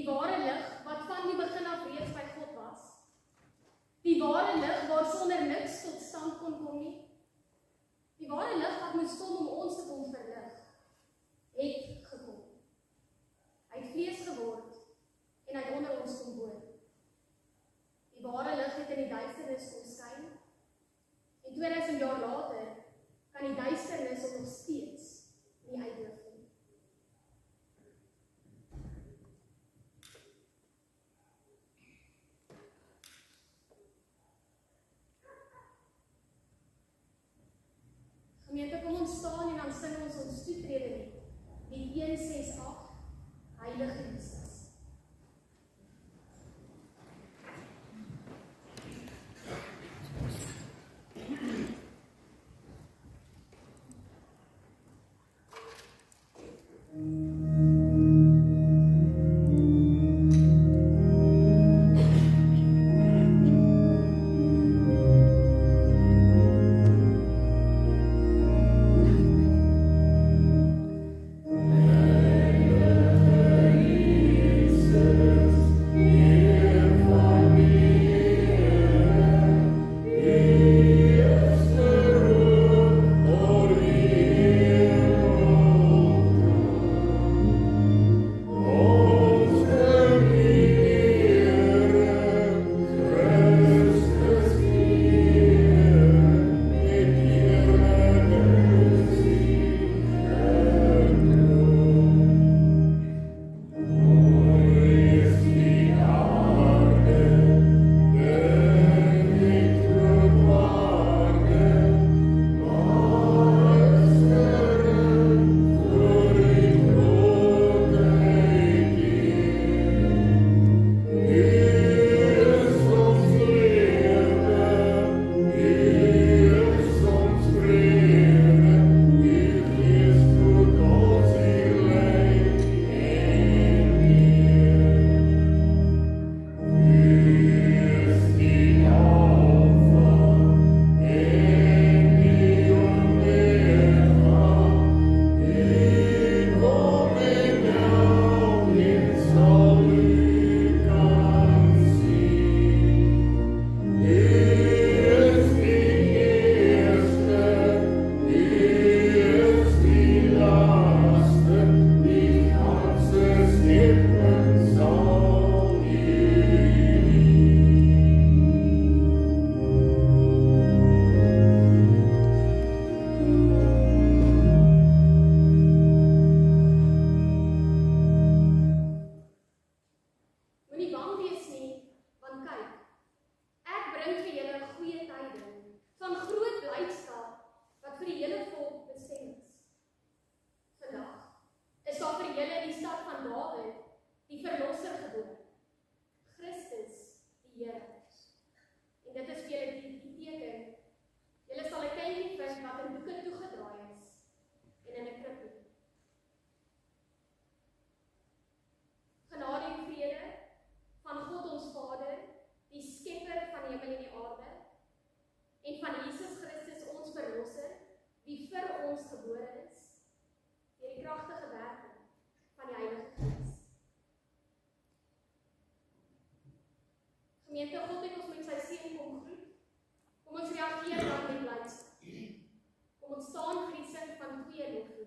Die ware lig wat van die begin af reeds by God was. Die ware lig waar sonder niks tot stand kon kom nie. Die ware lig wat moes kom om ons te kom verlig, het gekom. Hy het vlees geword en hy het onder ons kom woon. Die ware lig het in die duisternis kom skyn en 2000 jaar later kan die duisternis hom nog steeds nie uitdoof nie. Gemeente, kom ons staan en dan sing ons toetrede lied, lied 168, Heilige Jesus. Gemeente, God het ons met sy seën kom groet. Kom ons reageer dan met blydskap. Kom ons staan vir die sing van 2 lofliedere.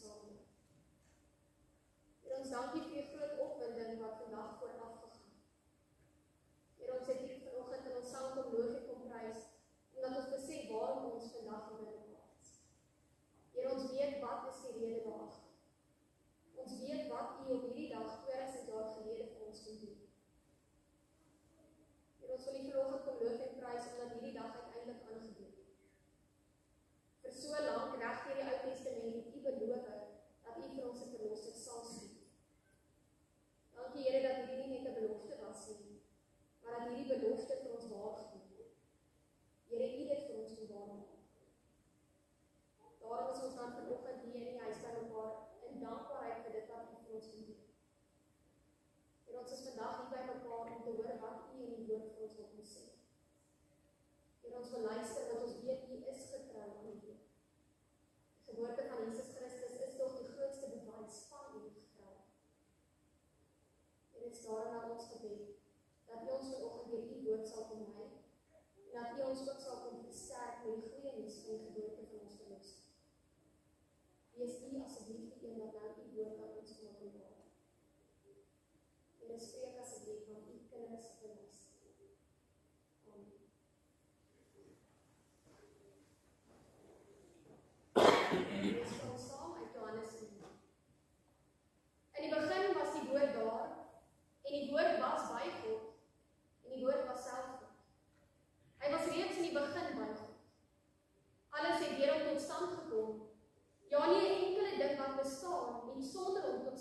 saam doen. Here, ons dankie vir die groot opwinding wat vandag vooraf gegaan. Here, ons het hier vanoggend in ons sang kom loof en kom prys, omdat ons besef waarom ons vandag hier by mekaar is. Here, ons weet wat is die rede daarachter. Ons weet wat U op hierdie dag 2000 jaar gelede vir ons kon doen. Here, ons wil U vanoggend kom loof en prys, omdat hierdie dag uiteindelik aangebeur het. Vir so lank reg deur die Ou Testament het U beloof dat U vir ons 'n verlosser sal stuur. Dankie Here dat hierdie nie net 'n belofte was nie, maar dat hierdie belofte vir ons waar geword het. Here, U het vir ons kom waar maak. Daarom is ons dan vanoggend hier in die huis by mekaar in dankbaarheid vir dit wat U vir ons doen. Here, ons is vandag hier by mekaar om te hoor wat U in die woord vir ons wil kom sê. Here, ons wil luister want ons weet U is getrou aan U woord. Die geboorte van Jesus Christus is toch die grootste bewys van U getrou. Dit is daarom na ons gebed, dat U ons vanoggend deur U woord sal kom lei, en dat U ons ook sal kom versterk met die goeie nuus van die geboorte van ons verlosser. Wees U asseblief die een wat nou U woord aan ons kom openbaar. Here, spreek asseblief van U kinders verlos. Amen. Lees vir ons saam uit Johannes 1. In die begin was die woord daar, en die woord was by God, en die woord was self God. Hy was reeds in die begin by God. Alles het deur hom tot stand gekom. Ja, nie 'n enkele ding wat bestaan en sonder hom tot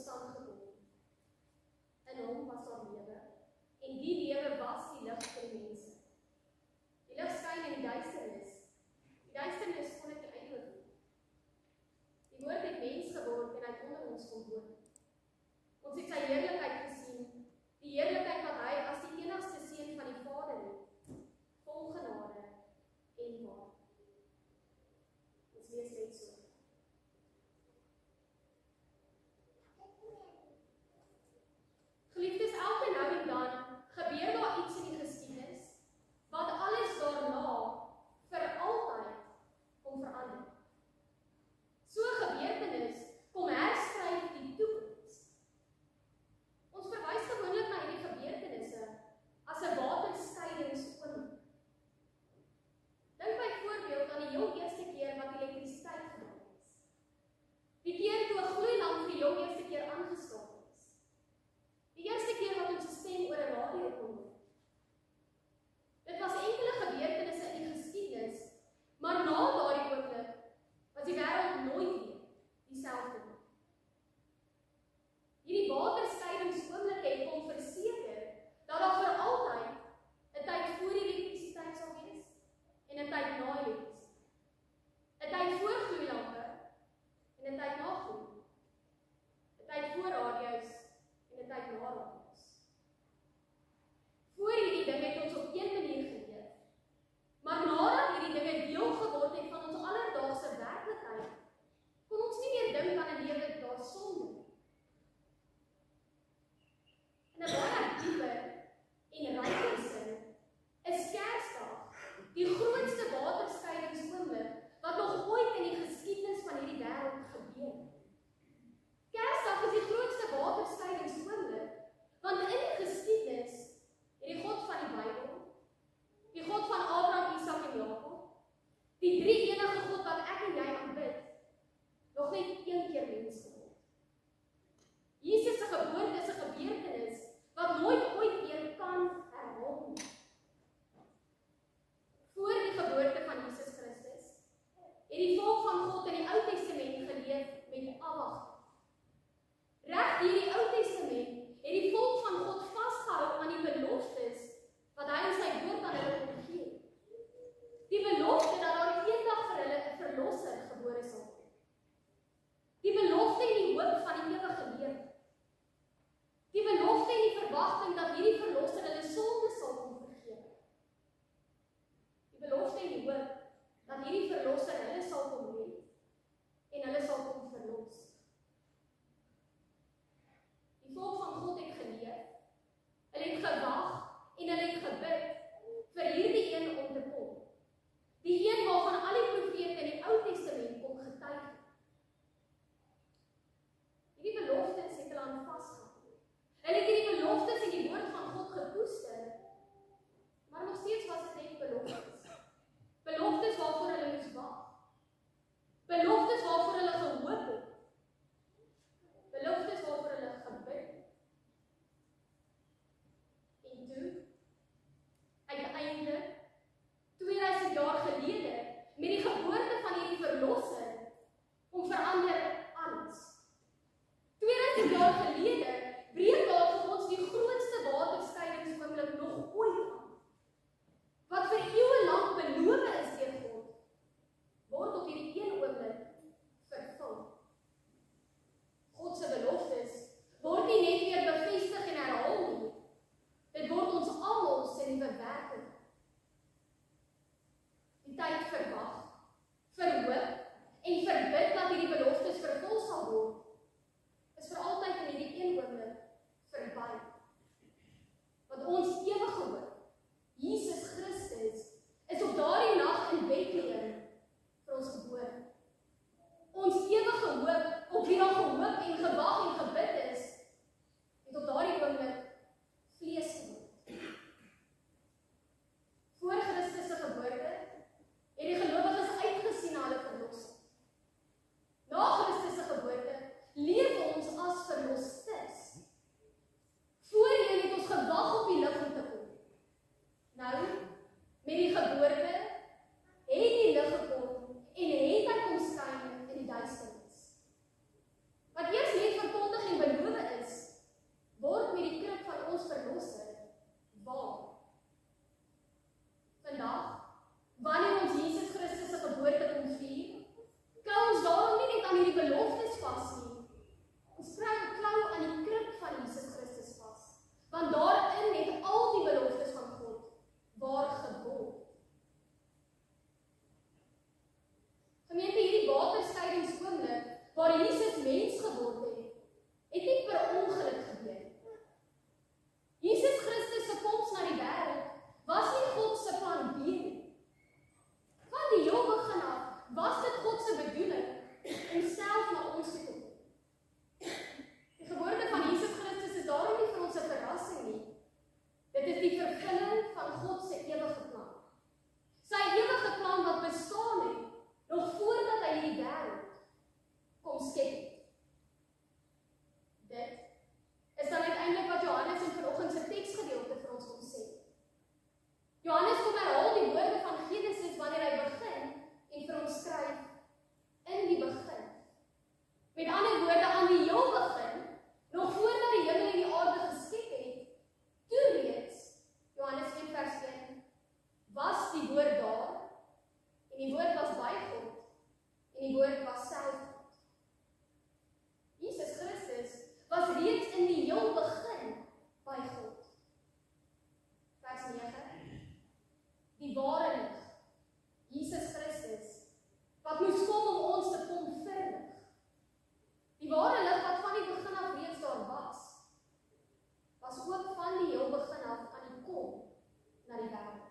na die wêreld.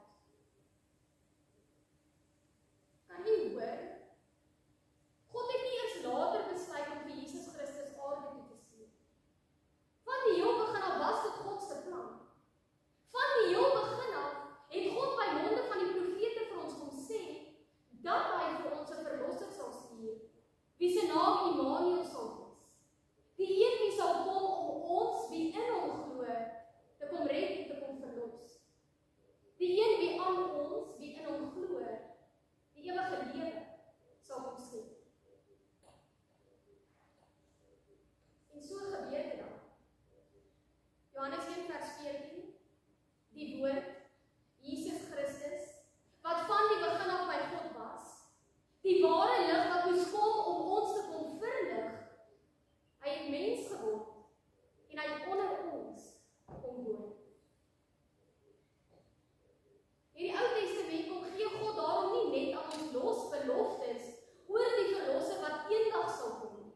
Kan jy hoor? God het nie eers later besluit om vir Jesus Christus aarde toe te stuur. Van die heel begin af was dit God se plan. Van die heel begin af het God by monde van die profete vir ons kom sê dat hy vir ons 'n verlosser sal stuur, wie se naam Immanuel sal wees. Die een wie sal kom om ons wie in hom glo te kom red en te kom verlos. Die een wie aan ons wie in hom glo die ewige lewe sal kom skep. En so gebeur dit dan. Johannes 1 vers 14, die woord, Jesus Christus, wat van die begin af by God was, die ware lig wat moes kom om ons te kom verlig, hy het mens geword, en hy het onder ons kom woon. In die Ou Testament kom gee God daarom nie net aan ons los beloftes oor die verlosser wat eendag sal kom.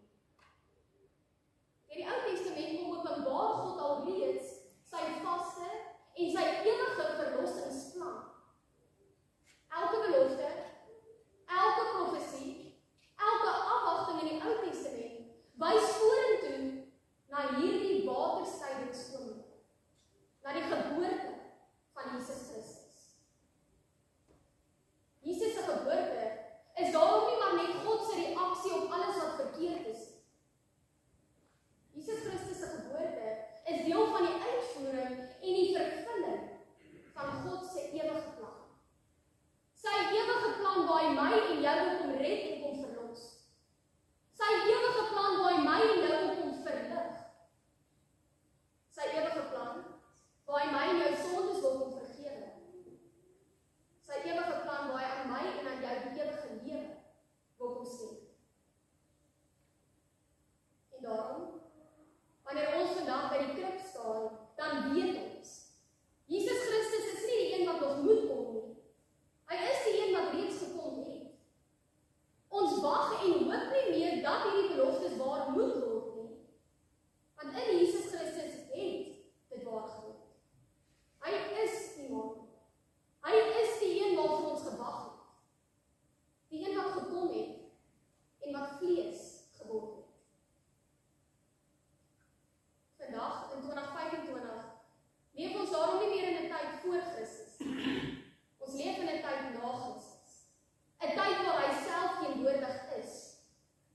In die Ou Testament kom openbaar God alreeds sy vaste en sy ewige verlossingsplan. Elke belofte, elke profesie, elke afwagting in die Ou Testament wys vorentoe na hierdie waterskeidingsoomblik, na die geboorte van Jesus Christus. Jesus se geboorte is daarom nie maar net God se reaksie op alles wat verkeerd is. Jesus Christus se geboorte is deel van die uitvoering en die vervulling van God se ewige plan. Sy ewige plan waar hy my en jou wil kom red en kom verlos. Sy ewige plan waar hy my en jou wil kom verlig. Sy ewige plan waar hy my en jou sondes wil kom vergewe. Sy ewige plan waar hy aan my en aan jou die ewige lewe wil kom skenk. En daarom, wanneer ons vandag by die krib staan, dan weet ons, Jesus Christus is nie die een wat nog moet kom nie. Hy is die een wat reeds gekom het. Ons wag en hoop nie meer dat hierdie beloftes waar moet word nie. Want in Jesus Christus het dit waar geword. Hy is iemand. Hy is die een waarvoor ons gewag het. Die een wat gekom het en wat vlees geword het. Vandag in 2025 leef ons daarom nie meer in 'n tyd voor Christus. Ons leef in 'n tyd na Christus. 'n Tyd waar hy self teenwoordig is.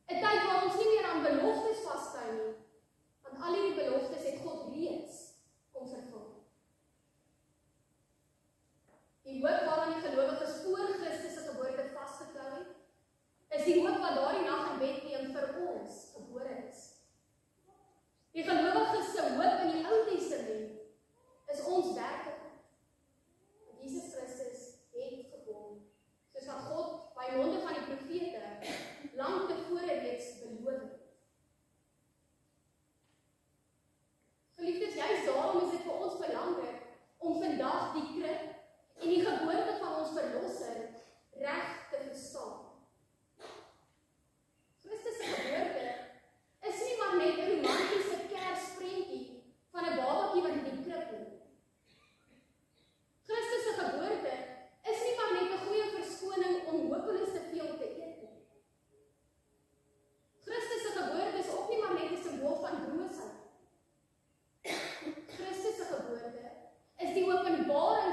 'n Tyd waar ons nie meer aan beloftes vashou nie, want al hierdie beloftes het God reeds kom vervul. Die hoop waaraan die gelowiges voor Christus se geboorte vasgeklou het, is die hoop wat daardie nag in Bethlehem vir ons gebore is. Die gelowiges se hoop in die Ou Testament is ons werklikheid. Jesus Christus het gekom, soos wat God by monde van die profete lank tevore reeds beloof het. Geliefdes, juist daarom is dit vir ons belangrik om vandag die krib en die geboorte van ons verlosser reg te verstaan. Christus se geboorte is nie maar net 'n romantiese Kersprentjie van 'n babatjie wat in die krib lê. Christus se geboorte is nie maar net 'n goeie verskoning om hopeloos te veel te eet nie. Christus se geboorte is ook nie maar net 'n simbool van broosheid. Christus se geboorte is die openbare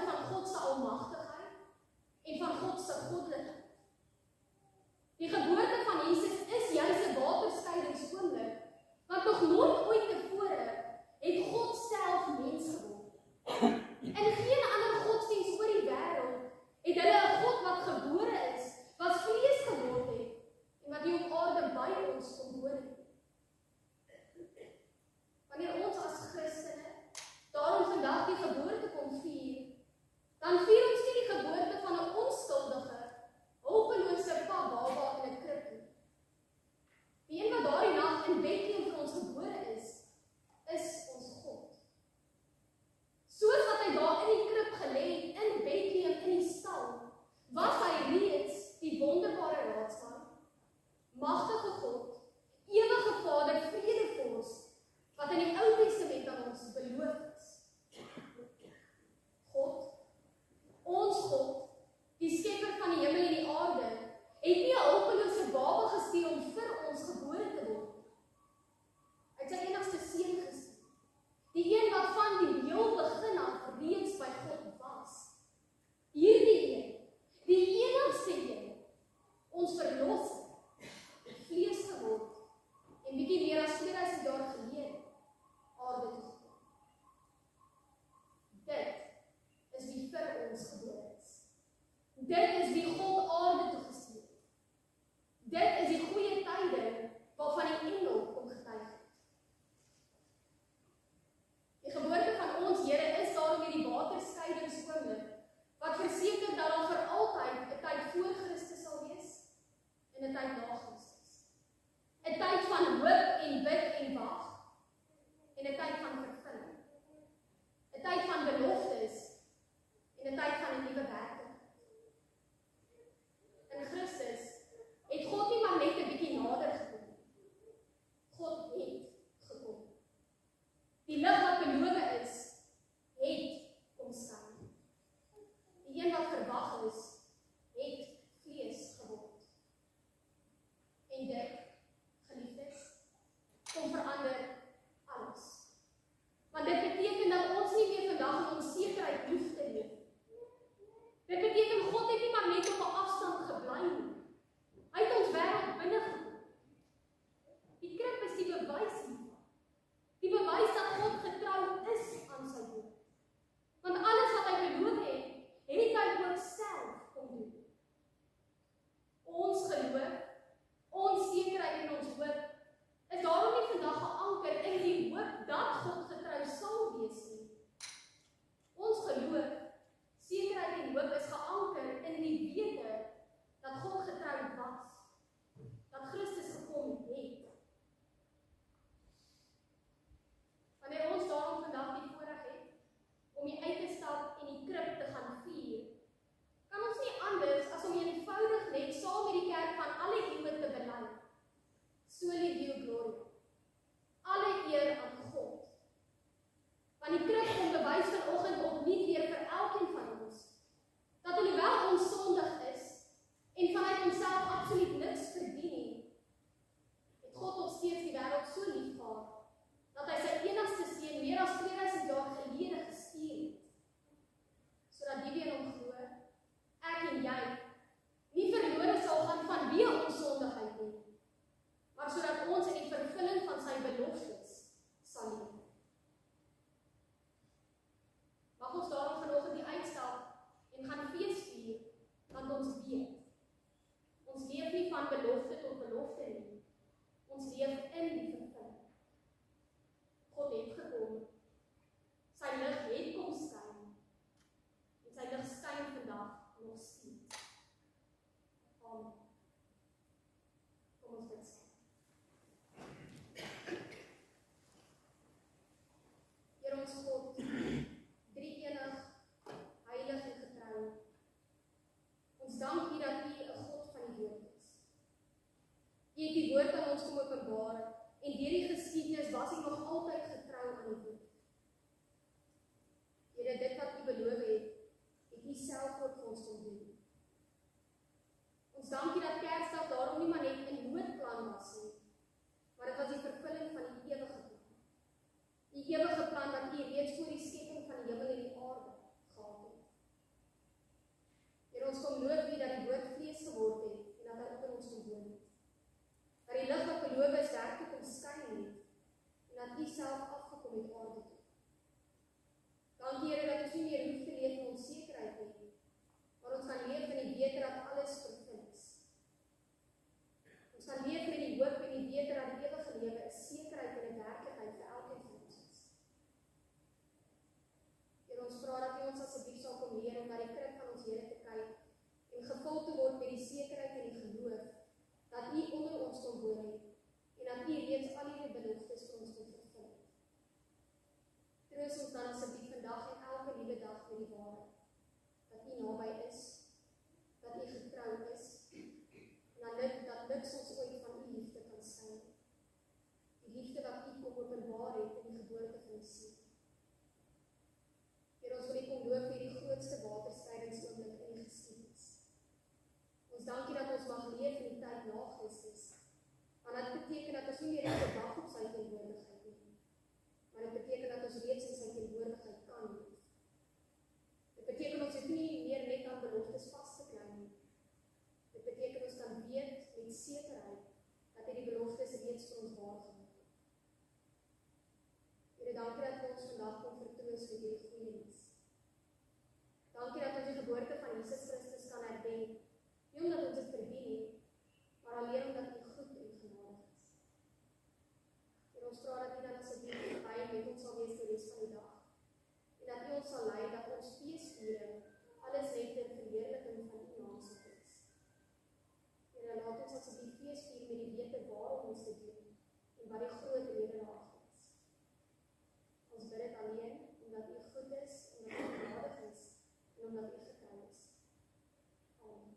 het nie 'n hulpelose baba gestuur om vir ons gebore te word. Hy het sy enigste seun gestuur. Die een wat van die heel begin af reeds by God was. Hierdie een, die enigste een, ons verlosser, het vlees geword en bietjie meer as 2000 jaar gelede aarde toe gekom. Dit is wie vir ons gebore is. Dit is wie God aarde toe gestuur het. Dit is die goeie tye waarvan die engel kom getuig het. Die geboorte van ons Here is daarom hierdie waterskeidingsoomblik wat verseker dat daar vir altyd 'n tyd voor Christus sal wees en 'n tyd na Christus. 'n Tyd van hoop en bid en wag en 'n tyd van vervulling. 'n Tyd van beloftes en 'n tyd van 'n nuwe werking. In Christus het God nie maar net 'n bietjie nader gekom. God het gekom. Die lig wat beloof is, het kom skyn. Die een wat verwag is, het vlees geword. En dit, geliefdes, kom verander alles. Want dit beteken dat ons nie meer vandag in onsekerheid hoef te leef. Dit beteken God het nie maar net op 'n afstand gebly nie. Hy het ons wêreld binne gekom. Die krib is die bewys hiervan. Die bewys dat God getrou is aan sy woord. Want alles wat hy beloof het, het hy ook self kom doen. Ons geloof, ons sekerheid en ons hoop, is daarom nie vandag geanker in die hoop dat God getrou sal wees nie. Ons geloof, sekerheid en hoop is geanker in die wete dat God getrou was, dat Christus gekom het. Wanneer ons daarom vandag die voorreg het om hier uit te stap en die krib te gaan vier, kan ons nie anders as om eenvoudig net saam met die kerk van alle eeue te bely. Soli Deo Gloria. Alle eer aan God. Want die krib kom bewys vanoggend opnuut weer vir elkeen van ons, dat alhoewel ons sondig is en vanuit onsself absoluut niks verdien nie, het God nog steeds die wêreld so lief gehad, dat hy sy enigste seun meer as 2000 jaar gelede gestuur het, sodat die wie in hom glo, ek en jy, nie verlore sal gaan vanweë ons sondigheid nie, maar sodat ons in die vervulling van sy beloftes sal leef. Mag ons daarom vanoggend die uitstap en gaan fees vier, want ons weet. Ons leef nie van belofte tot belofte nie. Ons leef in die vervulling. God het gekom. Sy lig het kom skyn. En sy lig skyn vandag nog steeds. Amen. Kom ons bid saam. Here ons God, drie-enig, heilig en getrou. Ons dank U dat U 'n God van die woord is. U het die woord aan ons kom openbaar en deur die geskiedenis was U nog altyd getrou aan die woord. Here, dit wat U beloof het U self ook vir ons kom doen. Ons dank U dat Kersdag daarom nie maar net 'n noodplan was nie, maar dit was die vervulling van die ewige plan. Die ewige plan wat U reeds voor die skepping van die hemel en die aarde gehad het. Here, ons kom loof U dat die woord vlees geword het en dat hy ook in ons kom woon het. Dat die lig wat beloof is werklik kom skyn het en dat U self afgekom het aarde toe. Dankie Here dat ons nie meer hoef te leef in onsekerheid nie, maar ons kan leef in die wete dat alles vervul is. Ons kan leef met die hoop en die wete dat die ewige lewe 'n sekerheid en 'n werklikheid vir elkeen van ons is. Here, ons vra dat U ons asseblief sal kom leer om na die krib van ons Here te kyk en gevul te word met die sekerheid en die geloof dat U onder ons kom woon het en dat U reeds al hierdie beloftes vir ons kom vervul het. Troos ons dan asseblief vandag en elke liewe dag met die waarheid dat U naby is, dat U getrou is en dat niks ons ooit van U liefde kan skei. Die liefde wat U kom openbaar het in die geboorte van die Seun. Here, ons wil U kom loof vir die grootste waterskeidingsoomblik in die geskiedenis. Ons dankie dat ons mag leef sekerheid dat hy die beloftes reeds vir ons waargemaak het. Here, dankie dat ons vandag kon vertroos met hierdie goeie nuus. Dankie dat ons die geboorte van Jesus Christus kan herdenk, nie omdat ons dit verdien het, maar alleen omdat U goed en genadig is. Here, ons vra dat U dan asseblief verby met ons sal wees die res van die dag, en dat U ons sal lei dat ons feesviering alles net ter verheerliking van U naam sal wees. Here, laat ons asseblief feesvier met die wete waarom ons dit doen, en wat die groot rede daarvan is. Ons bid dit alleen, omdat U goed is, omdat U genadig is, en omdat U getrou is. Amen.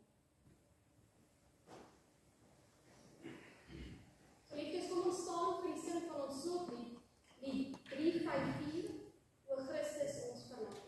So liefdes, kom ons staan vir die sin van ons slotlied, lied 354, O Christus ons verlang.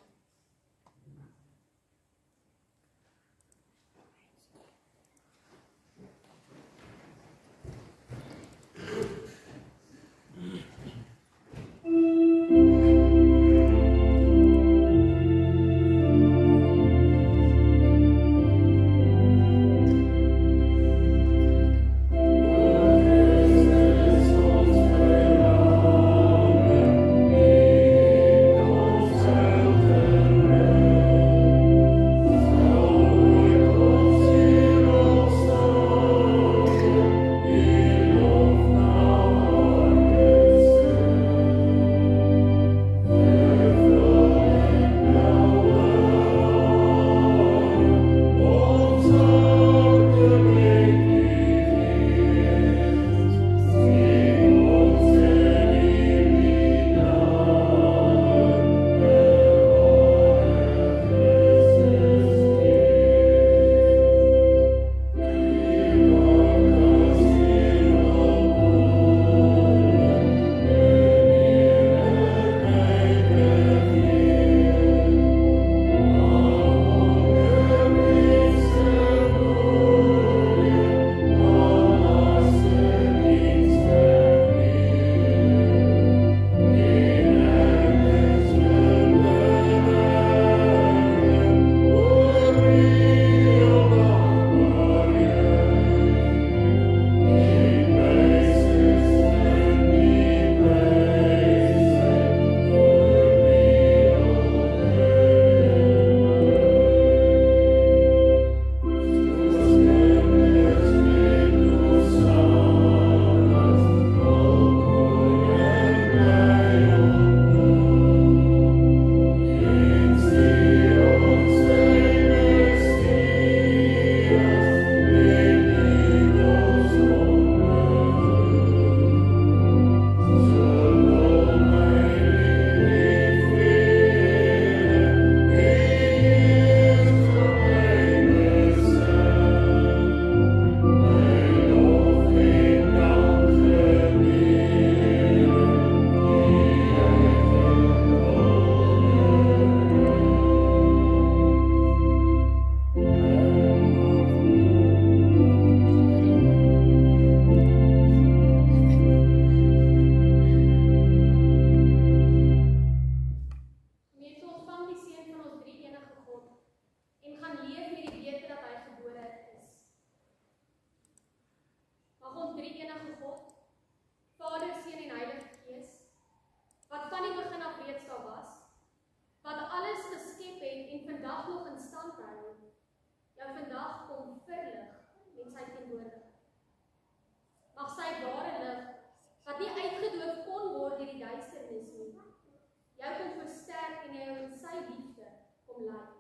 Jou kom versterk en jou in sy liefde kom lei.